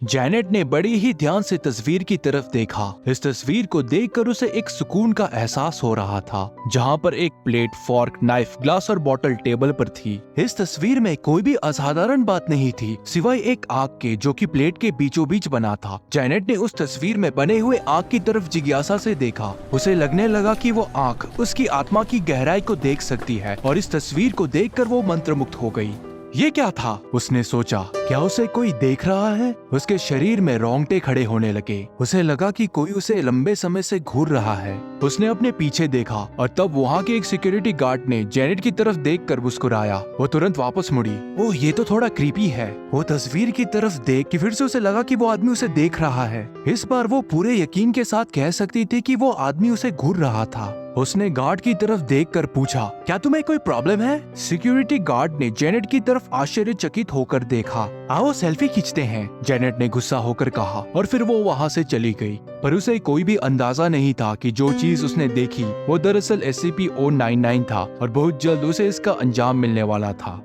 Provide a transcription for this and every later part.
Janet ने बड़ी ही ध्यान से तस्वीर की तरफ देखा। इस तस्वीर को देखकर उसे एक सुकून का एहसास हो रहा था, जहाँ पर एक प्लेट, फोर्क, नाइफ, ग्लास और बोतल टेबल पर थी। इस तस्वीर में कोई भी असाधारण बात नहीं थी, सिवाय एक आग के, जो कि प्लेट के बीचों बीच बना था। जैनेट ने उस तस्वीर में बने हुए आग की तरफ जिज्ञासा से देखा। उसे लगने लगा कि वो आंख उसकी आत्मा की गहराई को देख सकती है, और इस तस्वीर को देखकर वो मंत्रमुग्ध हो गई। ये क्या था? उसने सोचा, क्या उसे कोई देख रहा है? उसके शरीर में रोंगटे खड़े होने लगे। उसे लगा कि कोई उसे लंबे समय से घूर रहा है। उसने अपने पीछे देखा और तब वहाँ के एक सिक्योरिटी गार्ड ने जैनेट की तरफ देखकर मुस्कुराया। वो तुरंत वापस मुड़ी। ओह, ये तो थोड़ा क्रीपी है। वो तस्वीर की तरफ देख कि फिर से उसे लगा कि वो आदमी उसे देख रहा है। इस बार वो पूरे यकीन के साथ कह सकती थी कि वो आदमी उसे घूर रहा था। उसने गार्ड की तरफ देखकर पूछा, क्या तुम्हें कोई प्रॉब्लम है? सिक्योरिटी गार्ड ने जैनेट की तरफ आश्चर्यचकित होकर देखा। आओ सेल्फी खींचते हैं, जैनेट ने गुस्सा होकर कहा, और फिर वो वहाँ से चली गई। पर उसे कोई भी अंदाजा नहीं था कि जो चीज उसने देखी वो दरअसल SCP-099 था, और बहुत जल्द उसे इसका अंजाम मिलने वाला था।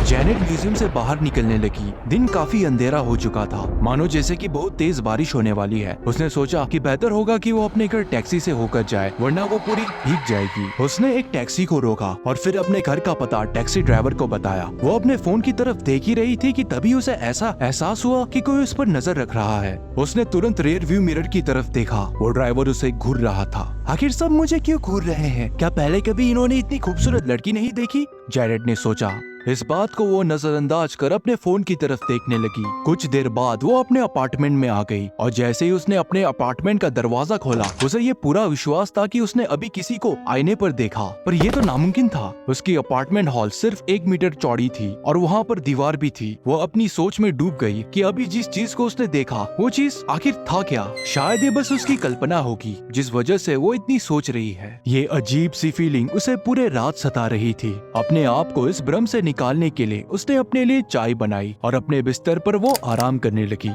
जैनेट म्यूजियम से बाहर निकलने लगी। दिन काफी अंधेरा हो चुका था, मानो जैसे कि बहुत तेज बारिश होने वाली है। उसने सोचा कि बेहतर होगा कि वो अपने घर टैक्सी से होकर जाए, वरना वो पूरी भीग जाएगी। उसने एक टैक्सी को रोका और फिर अपने घर का पता टैक्सी ड्राइवर को बताया। वो अपने फोन की तरफ देख ही रही थी कि तभी उसे ऐसा एहसास हुआ कि कोई उस पर नजर रख रहा है। उसने तुरंत रियर व्यू मिरर की तरफ देखा। वो ड्राइवर उसे घूर रहा था। आखिर सब मुझे क्यों घूर रहे हैं? क्या पहले कभी इन्होंने इतनी खूबसूरत लड़की नहीं देखी? जैनेट ने सोचा। इस बात को वो नजरअंदाज कर अपने फोन की तरफ देखने लगी। कुछ देर बाद वो अपने अपार्टमेंट में आ गई, और जैसे ही उसने अपने अपार्टमेंट का दरवाजा खोला, उसे ये पूरा विश्वास था कि उसने अभी किसी को आईने पर देखा, पर ये तो नामुमकिन था। उसकी अपार्टमेंट हॉल सिर्फ 1 मीटर चौड़ी थी और वहाँ पर दीवार भी थी। वो अपनी सोच में डूब गई कि अभी जिस चीज को उसने देखा वो चीज आखिर था क्या। शायद ये बस उसकी कल्पना होगी, जिस वजह से वो इतनी सोच रही है। ये अजीब सी फीलिंग उसे पूरे रात सता रही थी। अपने आप को इस भ्रम से निकालने के लिए उसने अपने लिए चाय बनाई और अपने बिस्तर पर वो आराम करने लगी।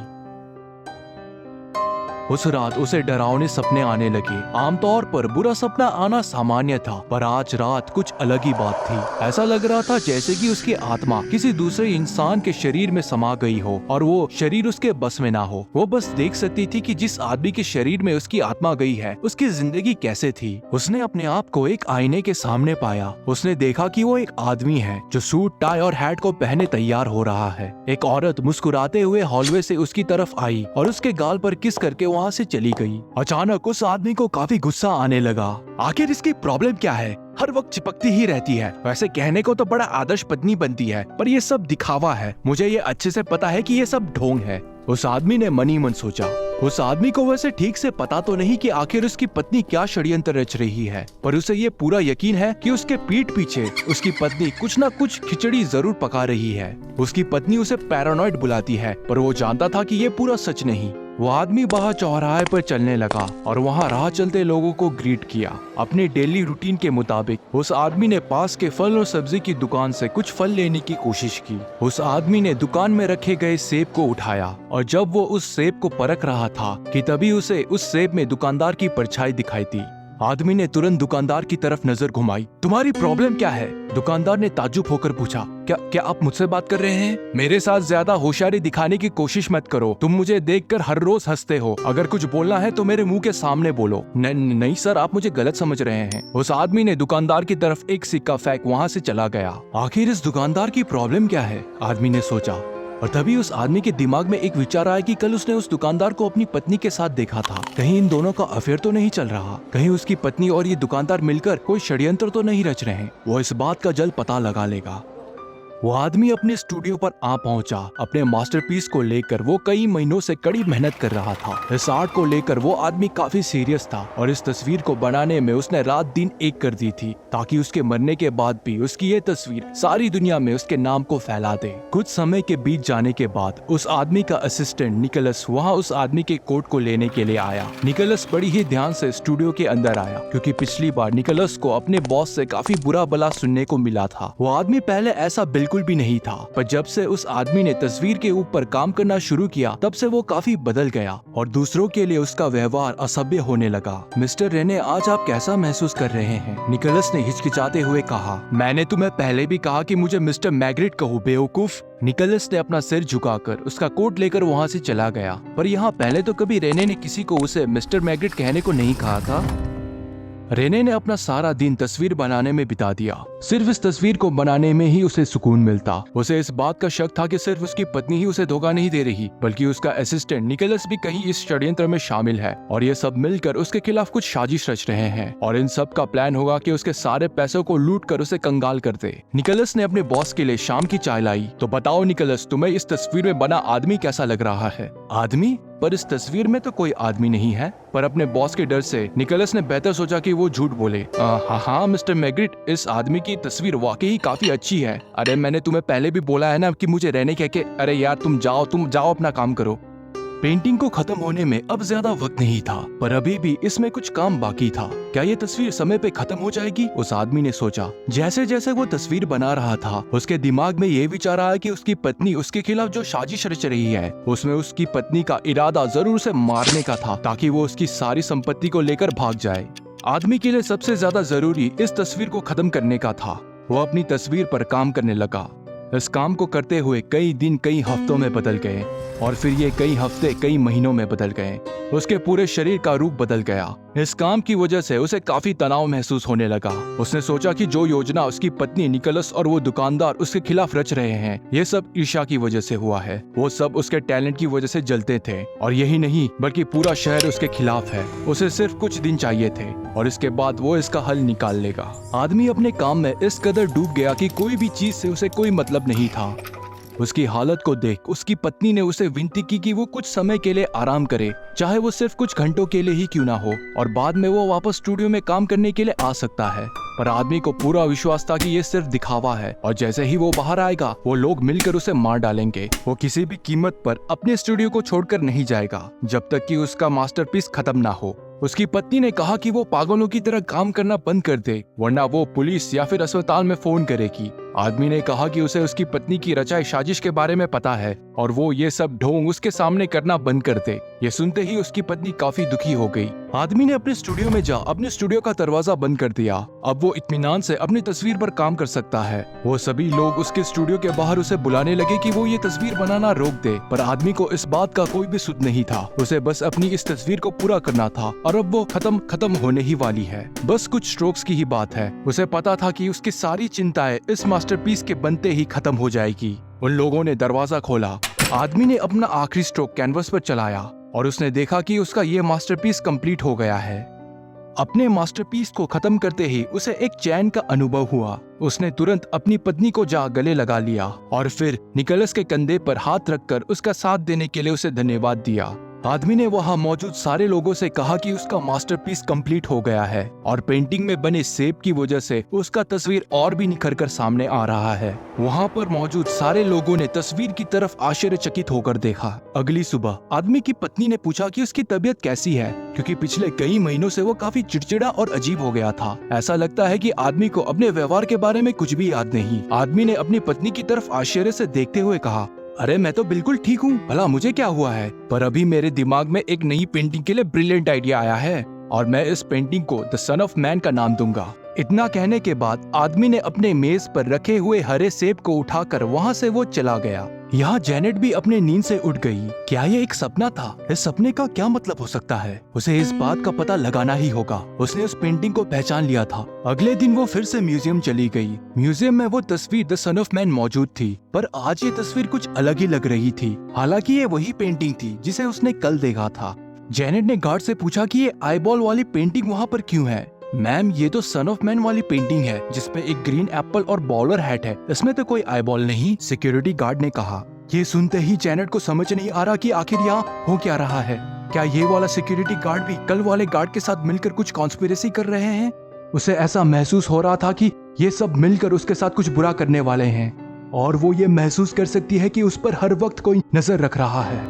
उस रात उसे डरावने सपने आने लगे। आमतौर पर बुरा सपना आना सामान्य था, पर आज रात कुछ अलग ही बात थी। ऐसा लग रहा था जैसे कि उसकी आत्मा किसी दूसरे इंसान के शरीर में समा गई हो और वो शरीर उसके बस में ना हो। वो बस देख सकती थी कि जिस आदमी के शरीर में उसकी आत्मा गई है उसकी जिंदगी कैसे थी। उसने अपने आप को एक आईने के सामने पाया। उसने देखा कि वो एक आदमी है जो सूट, टाई और हैट को पहने तैयार हो रहा है। एक औरत मुस्कुराते हुए हॉलवे से उसकी तरफ आई और उसके गाल पर किस करके वहाँ से चली गई। अचानक उस आदमी को काफी गुस्सा आने लगा। आखिर इसकी प्रॉब्लम क्या है? हर वक्त चिपकती ही रहती है। वैसे कहने को तो बड़ा आदर्श पत्नी बनती है, पर ये सब दिखावा है। मुझे ये अच्छे से पता है कि ये सब ढोंग है। उस आदमी ने मन ही मन सोचा। उस आदमी को वैसे ठीक से पता तो नहीं कि आखिर उसकी पत्नी क्या षड्यंत्र रच रही है, पर उसे ये पूरा यकीन है कि उसके पीठ पीछे उसकी पत्नी कुछ ना कुछ खिचड़ी जरूर पका रही है। उसकी पत्नी उसे पैरानॉइड बुलाती है, पर वो जानता था कि ये पूरा सच नहीं। वो आदमी बाहर चौराहे पर चलने लगा और वहाँ राह चलते लोगों को ग्रीट किया। अपने डेली रूटीन के मुताबिक उस आदमी ने पास के फल और सब्जी की दुकान से कुछ फल लेने की कोशिश की। उस आदमी ने दुकान में रखे गए सेब को उठाया, और जब वो उस सेब को परख रहा था कि तभी उसे उस सेब में दुकानदार की परछाई दिखाई दी। आदमी ने तुरंत दुकानदार की तरफ नजर घुमाई। तुम्हारी प्रॉब्लम क्या है? दुकानदार ने ताज्जुब होकर पूछा। क्या आप मुझसे बात कर रहे हैं? मेरे साथ ज्यादा होशियारी दिखाने की कोशिश मत करो। तुम मुझे देखकर हर रोज हंसते हो। अगर कुछ बोलना है तो मेरे मुंह के सामने बोलो। नहीं सर, आप मुझे गलत समझ रहे हैं। उस आदमी ने दुकानदार की तरफ एक सिक्का फेंक वहाँ से चला गया। आखिर इस दुकानदार की प्रॉब्लम क्या है? आदमी ने सोचा। और तभी उस आदमी के दिमाग में एक विचार आया कि कल उसने उस दुकानदार को अपनी पत्नी के साथ देखा था। कहीं इन दोनों का अफेयर तो नहीं चल रहा? कहीं उसकी पत्नी और ये दुकानदार मिलकर कोई षड्यंत्र तो नहीं रच रहे? वो इस बात का जल्द पता लगा लेगा। वो आदमी अपने स्टूडियो पर आ पहुंचा। अपने मास्टरपीस को लेकर वो कई महीनों से कड़ी मेहनत कर रहा था। इस आर्ट को लेकर वो आदमी काफी सीरियस था, और इस तस्वीर को बनाने में उसने रात दिन एक कर दी थी, ताकि उसके मरने के बाद भी उसकी ये तस्वीर सारी दुनिया में उसके नाम को फैला दे। कुछ समय के बीत जाने के बाद उस आदमी का असिस्टेंट निकोलस वहाँ उस आदमी के कोट को लेने के लिए आया। निकोलस बड़ी ही ध्यान से स्टूडियो के अंदर आया, क्योंकि पिछली बार निकोलस को अपने बॉस से काफी बुरा भला सुनने को मिला था। वो आदमी पहले ऐसा बिल्कुल बिल्कुल भी नहीं था, पर जब से उस आदमी ने तस्वीर के ऊपर काम करना शुरू किया तब से वो काफी बदल गया और दूसरों के लिए उसका व्यवहार असभ्य होने लगा। मिस्टर रेने, आज आप कैसा महसूस कर रहे हैं? निकोलस ने हिचकिचाते हुए कहा। मैंने तुम्हें पहले भी कहा कि मुझे मिस्टर मैग्रिट कहो, बेवकूफ। निकोलस ने अपना सिर झुकाकर उसका कोट लेकर वहाँ से चला गया। पर यहाँ पहले तो कभी रेने ने किसी को उसे मिस्टर मैग्रिट कहने को नहीं कहा था। रेने ने अपना सारा दिन तस्वीर बनाने में बिता दिया। सिर्फ इस तस्वीर को बनाने में ही उसे सुकून मिलता। उसे इस बात का शक था कि सिर्फ उसकी पत्नी ही उसे धोखा नहीं दे रही, बल्कि उसका असिस्टेंट निकोलस भी कहीं इस षड्यंत्र में शामिल है और ये सब मिलकर उसके खिलाफ कुछ साजिश रच रहे हैं और इन सब का प्लान होगा कि उसके सारे पैसों को लूट कर उसे कंगाल कर दे। निकोलस ने अपने बॉस के लिए शाम की चाय लाई। तो बताओ निकोलस, तुम्हें इस तस्वीर में बना आदमी कैसा लग रहा है? आदमी? पर इस तस्वीर में तो कोई आदमी नहीं है। पर अपने बॉस के डर से निकोलस ने बेहतर सोचा कि वो झूठ बोले। हाँ मिस्टर मैग्रिट, इस आदमी की तस्वीर वाकई काफी अच्छी है। अरे मैंने तुम्हें पहले भी बोला है ना कि मुझे रहने कह के। अरे यार तुम जाओ अपना काम करो। पेंटिंग को खत्म होने में अब ज्यादा वक्त नहीं था, पर अभी भी इसमें कुछ काम बाकी था। क्या ये तस्वीर समय पे खत्म हो जाएगी? उस आदमी ने सोचा। जैसे जैसे वो तस्वीर बना रहा था, उसके दिमाग में ये विचार आया कि उसकी पत्नी उसके खिलाफ जो साजिश रच रही है, उसमें उसकी पत्नी का इरादा जरूर उसे मारने का था, ताकि वो उसकी सारी संपत्ति को लेकर भाग जाए। आदमी के लिए सबसे ज्यादा जरूरी इस तस्वीर को खत्म करने का था। वो अपनी तस्वीर पर काम करने लगा। इस काम को करते हुए कई दिन कई हफ्तों में बदल गए और फिर ये कई हफ्ते कई महीनों में बदल गए। उसके पूरे शरीर का रूप बदल गया। इस काम की वजह से उसे काफी तनाव महसूस होने लगा। उसने सोचा कि जो योजना उसकी पत्नी निकोलस और वो दुकानदार उसके खिलाफ रच रहे हैं, ये सब ईर्ष्या की वजह से हुआ है। वो सब उसके टैलेंट की वजह से जलते थे और यही नहीं बल्कि पूरा शहर उसके खिलाफ है। उसे सिर्फ कुछ दिन चाहिए थे और इसके बाद वो इसका हल निकाल लेगा। आदमी अपने काम में इस कदर डूब गया कि कोई भी चीज से उसे कोई मतलब नहीं था। उसकी हालत को देख उसकी पत्नी ने उसे विनती की कि वो कुछ समय के लिए आराम करे, चाहे वो सिर्फ कुछ घंटों के लिए ही क्यों ना हो, और बाद में वो वापस स्टूडियो में काम करने के लिए आ सकता है। पर आदमी को पूरा विश्वास था कि ये सिर्फ दिखावा है और जैसे ही वो बाहर आएगा वो लोग मिलकर उसे मार डालेंगे। वो किसी भी कीमत पर अपने स्टूडियो को छोड़कर नहीं जाएगा जब तक कि उसका मास्टरपीस खत्म ना हो। उसकी पत्नी ने कहा कि वो पागलों की तरह काम करना बंद कर दे, वरना वो पुलिस या फिर अस्पताल में फोन करेगी। आदमी ने कहा कि उसे उसकी पत्नी की रचाई साजिश के बारे में पता है और वो ये सब ढोंग उसके सामने करना बंद कर दे। ये सुनते ही उसकी पत्नी काफी दुखी हो गई। आदमी ने अपने स्टूडियो में अपने स्टूडियो का दरवाजा बंद कर दिया। अब वो इत्मीनान से अपनी तस्वीर पर काम कर सकता है। वो सभी लोग उसके स्टूडियो के बाहर उसे बुलाने लगे कि वो ये तस्वीर बनाना रोक दे, पर आदमी को इस बात का कोई भी सुध नहीं था। उसे बस अपनी इस तस्वीर को पूरा करना था और अब वो खत्म होने ही वाली है। बस कुछ स्ट्रोक्स की ही बात है। उसे पता था कि उसकी सारी चिंताएं इस मास्टरपीस के बनते ही खत्म हो जाएगी। उन लोगों ने दरवाजा खोला। आदमी ने अपना आखिरी स्ट्रोक कैनवस पर चलाया और उसने देखा कि उसका ये मास्टरपीस कंप्लीट हो गया है। अपने मास्टरपीस को खत्म करते ही उसे एक चैन का अनुभव हुआ। उसने तुरंत अपनी पत्नी को गले लगा लिया और फिर निकोलस के कंधे पर हाथ रखकर उसका साथ देने के लिए उसे धन्यवाद दिया। आदमी ने वहां मौजूद सारे लोगों से कहा कि उसका मास्टरपीस कंप्लीट हो गया है और पेंटिंग में बने सेब की वजह से उसका तस्वीर और भी निखर कर सामने आ रहा है। वहां पर मौजूद सारे लोगों ने तस्वीर की तरफ आश्चर्यचकित होकर देखा। अगली सुबह आदमी की पत्नी ने पूछा कि उसकी तबीयत कैसी है, क्योंकि पिछले कई महीनों से वो काफी चिड़चिड़ा और अजीब हो गया था। ऐसा लगता है कि आदमी को अपने व्यवहार के बारे में कुछ भी याद नहीं। आदमी ने अपनी पत्नी की तरफ आश्चर्य से देखते हुए कहा, अरे मैं तो बिल्कुल ठीक हूँ, भला मुझे क्या हुआ है? पर अभी मेरे दिमाग में एक नई पेंटिंग के लिए ब्रिलियंट आइडिया आया है और मैं इस पेंटिंग को द सन ऑफ मैन का नाम दूंगा। इतना कहने के बाद आदमी ने अपने मेज पर रखे हुए हरे सेब को उठाकर वहाँ से वो चला गया। यहाँ जेनेट भी अपने नींद से उठ गई। क्या ये एक सपना था? इस सपने का क्या मतलब हो सकता है? उसे इस बात का पता लगाना ही होगा। उसने उस पेंटिंग को पहचान लिया था। अगले दिन वो फिर से म्यूजियम चली गई। म्यूजियम में वो तस्वीर द सन ऑफ मैन मौजूद थी, पर आज ये तस्वीर कुछ अलग ही लग रही थी। हालांकि ये वही पेंटिंग थी जिसे उसने कल देखा था। जेनेट ने गार्ड से पूछा कि ये आईबॉल वाली पेंटिंग वहाँ पर क्यों है? मैम, ये तो सन ऑफ मैन वाली पेंटिंग है जिसपे एक ग्रीन एप्पल और बॉलर हैट है, इसमें तो कोई आईबॉल नहीं, सिक्योरिटी गार्ड ने कहा। ये सुनते ही जेनेट को समझ नहीं आ रहा कि आखिर यहाँ हो क्या रहा है। क्या ये वाला सिक्योरिटी गार्ड भी कल वाले गार्ड के साथ मिलकर कुछ कॉन्स्पिरेसी कर रहे हैं? उसे ऐसा महसूस हो रहा था कि ये सब मिलकर उसके साथ कुछ बुरा करने वाले हैं और वो ये महसूस कर सकती है कि उस पर हर वक्त कोई नजर रख रहा है।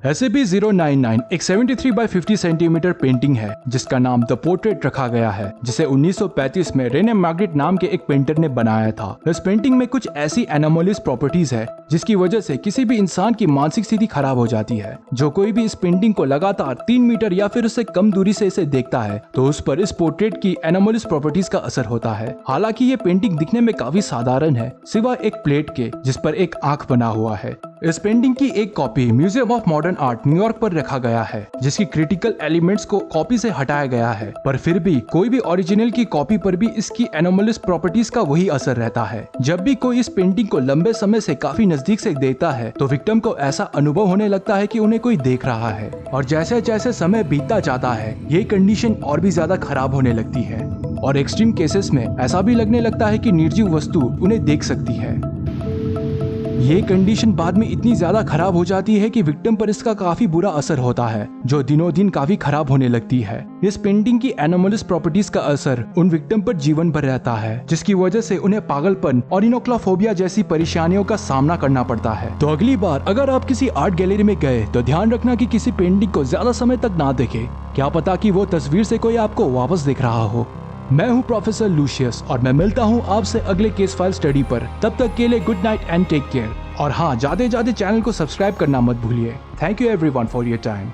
SCP-099 एक 73 बाय 50 सेंटीमीटर पेंटिंग है जिसका नाम द पोर्ट्रेट रखा गया है, जिसे 1935 में रेने मैग्नेट नाम के एक पेंटर ने बनाया था। इस पेंटिंग में कुछ ऐसी एनोमलीज प्रॉपर्टीज है जिसकी वजह से किसी भी इंसान की मानसिक स्थिति खराब हो जाती है। जो कोई भी इस पेंटिंग को लगातार 3 मीटर या फिर उससे कम दूरी से इसे देखता है तो उस पर इस पोर्ट्रेट की एनोमलीज प्रॉपर्टीज का असर होता है। हालांकि ये पेंटिंग दिखने में काफी साधारण है, सिवाय एक प्लेट के जिस पर एक आंख बना हुआ है। इस पेंटिंग की एक copy museum of modern art New York पर रखा गया है, जिसकी क्रिटिकल एलिमेंट्स को कॉपी से हटाया गया है, पर फिर भी कोई भी ओरिजिनल की कॉपी पर भी इसकी एनोमलीज प्रॉपर्टीज का वही असर रहता है। जब भी कोई इस पेंटिंग को लंबे समय से काफी नजदीक से देखता है तो विक्टिम को ऐसा अनुभव होने लगता है कि उन्हें कोई देख रहा है, और जैसे जैसे समय बीतता जाता है ये कंडीशन और भी ज्यादा खराब होने लगती है, और एक्सट्रीम केसेस में ऐसा भी लगने लगता है कि निर्जीव वस्तु उन्हें देख सकती है। ये कंडीशन बाद में इतनी ज्यादा खराब हो जाती है कि विक्टिम पर इसका काफी बुरा असर होता है, जो दिनों दिन काफी खराब होने लगती है। इस पेंटिंग की एनोमलीज प्रॉपर्टीज का असर उन विक्टिम पर जीवन भर रहता है, जिसकी वजह से उन्हें पागलपन और इनोक्लाफोबिया जैसी परेशानियों का सामना करना पड़ता है। तो अगली बार अगर आप किसी आर्ट गैलरी में गए तो ध्यान रखना कि किसी पेंटिंग को ज्यादा समय तक ना देखे, क्या पता कि वो तस्वीर से कोई आपको वापस देख रहा हो। मैं हूं प्रोफेसर लूशियस और मैं मिलता हूं आपसे अगले केस फाइल स्टडी पर। तब तक के लिए good night and take care. और हाँ, जाते जाते चैनल को सब्सक्राइब करना मत भूलिए। Thank you everyone for your time.